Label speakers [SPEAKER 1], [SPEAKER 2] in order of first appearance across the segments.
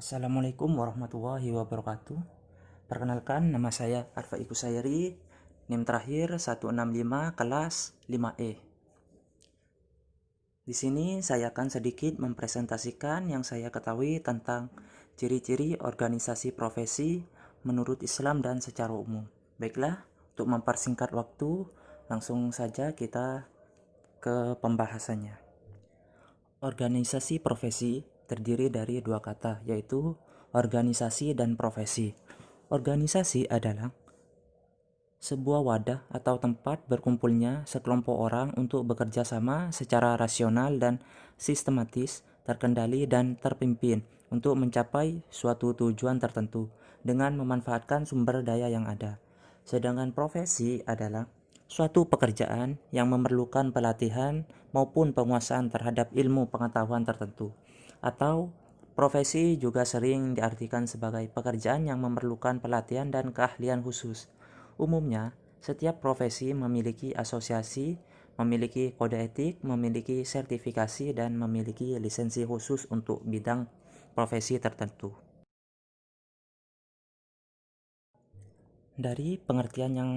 [SPEAKER 1] Assalamualaikum warahmatullahi wabarakatuh. Perkenalkan, nama saya Arfa Ikusayri, NIM terakhir 165 kelas 5E. Di sini saya akan sedikit mempresentasikan yang saya ketahui tentang ciri-ciri organisasi profesi menurut Islam dan secara umum. Baiklah, untuk mempersingkat waktu, langsung saja kita ke pembahasannya. Organisasi profesi terdiri dari dua kata, yaitu organisasi dan profesi. Organisasi adalah sebuah wadah atau tempat berkumpulnya sekelompok orang untuk bekerja sama secara rasional dan sistematis, terkendali dan terpimpin untuk mencapai suatu tujuan tertentu dengan memanfaatkan sumber daya yang ada. Sedangkan profesi adalah suatu pekerjaan yang memerlukan pelatihan maupun penguasaan terhadap ilmu pengetahuan tertentu. Atau profesi juga sering diartikan sebagai pekerjaan yang memerlukan pelatihan dan keahlian khusus. Umumnya, setiap profesi memiliki asosiasi, memiliki kode etik, memiliki sertifikasi, dan memiliki lisensi khusus untuk bidang profesi tertentu. Dari pengertian yang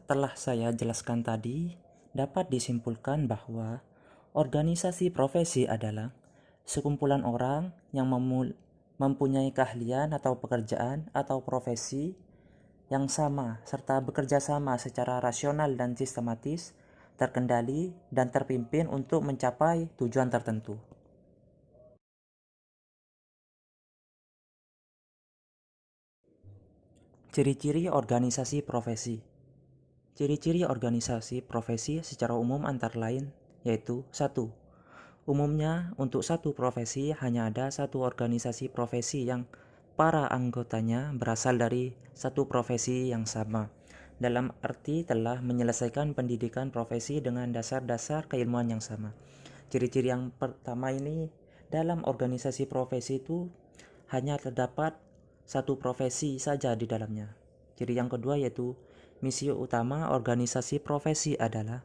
[SPEAKER 1] telah saya jelaskan tadi, dapat disimpulkan bahwa organisasi profesi adalah sekumpulan orang yang mempunyai keahlian atau pekerjaan atau profesi yang sama serta bekerja sama secara rasional dan sistematis, terkendali dan terpimpin untuk mencapai tujuan tertentu. Ciri-ciri organisasi profesi. Ciri-ciri organisasi profesi secara umum antara lain yaitu 1. Umumnya untuk satu profesi hanya ada satu organisasi profesi yang para anggotanya berasal dari satu profesi yang sama, dalam arti telah menyelesaikan pendidikan profesi dengan dasar-dasar keilmuan yang sama. Ciri-ciri yang pertama ini, dalam organisasi profesi itu hanya terdapat satu profesi saja di dalamnya. Ciri yang kedua yaitu misi utama organisasi profesi adalah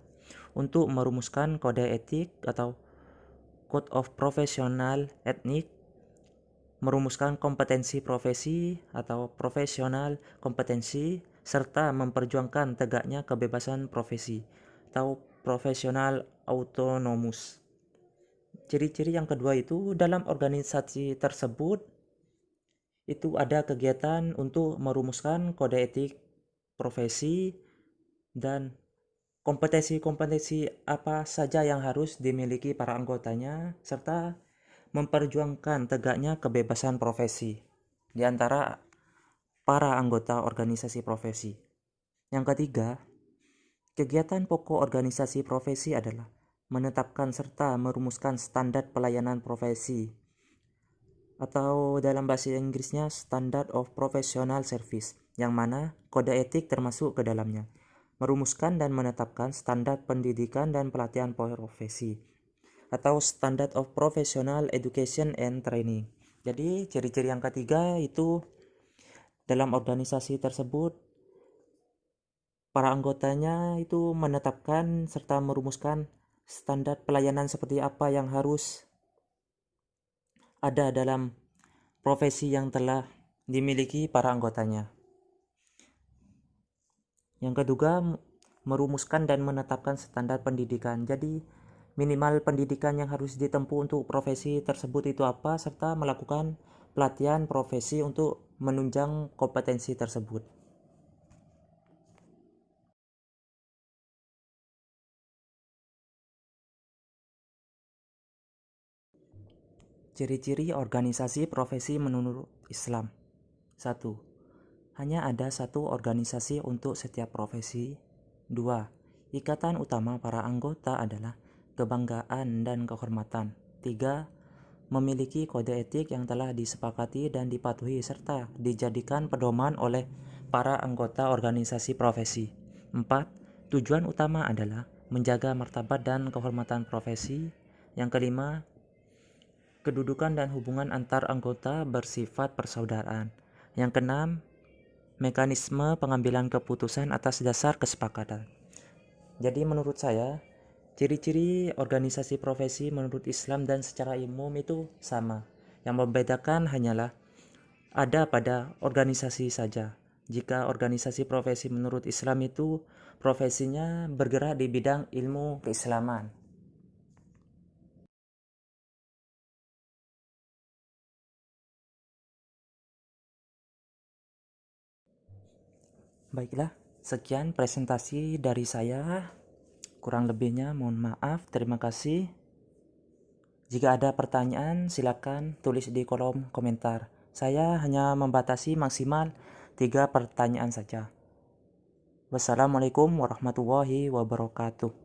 [SPEAKER 1] untuk merumuskan kode etik atau Code of Professional Ethics, merumuskan kompetensi profesi atau profesional kompetensi, serta memperjuangkan tegaknya kebebasan profesi atau profesional autonomous. Ciri-ciri yang kedua itu dalam organisasi tersebut itu ada kegiatan untuk merumuskan kode etik profesi dan kompetensi-kompetensi apa saja yang harus dimiliki para anggotanya serta memperjuangkan tegaknya kebebasan profesi di antara para anggota organisasi profesi. Yang ketiga, kegiatan pokok organisasi profesi adalah menetapkan serta merumuskan standar pelayanan profesi atau dalam bahasa Inggrisnya Standard of Professional Service, yang mana kode etik termasuk ke dalamnya. Merumuskan dan menetapkan standar pendidikan dan pelatihan profesi atau Standard of Professional Education and Training. Jadi ciri-ciri yang ketiga itu dalam organisasi tersebut para anggotanya itu menetapkan serta merumuskan standar pelayanan seperti apa yang harus ada dalam profesi yang telah dimiliki para anggotanya. Yang kedua, merumuskan dan menetapkan standar pendidikan. Jadi minimal pendidikan yang harus ditempuh untuk profesi tersebut itu apa, serta melakukan pelatihan profesi untuk menunjang kompetensi tersebut. Ciri-ciri organisasi profesi menurut Islam. 1. Hanya ada satu organisasi untuk setiap profesi. 2. Ikatan utama para anggota adalah kebanggaan dan kehormatan. 3. Memiliki kode etik yang telah disepakati dan dipatuhi serta dijadikan pedoman oleh para anggota organisasi profesi. 4. Tujuan utama adalah menjaga martabat dan kehormatan profesi. Yang kelima, kedudukan dan hubungan antar anggota bersifat persaudaraan. Yang keenam, mekanisme pengambilan keputusan atas dasar kesepakatan. Jadi menurut saya, ciri-ciri organisasi profesi menurut Islam dan secara umum itu sama. Yang membedakan hanyalah ada pada organisasi saja. Jika organisasi profesi menurut Islam itu profesinya bergerak di bidang ilmu keislaman. Baiklah, sekian presentasi dari saya. Kurang lebihnya mohon maaf. Terima kasih. Jika ada pertanyaan, silakan tulis di kolom komentar. Saya hanya membatasi maksimal 3 pertanyaan saja. Wassalamualaikum warahmatullahi wabarakatuh.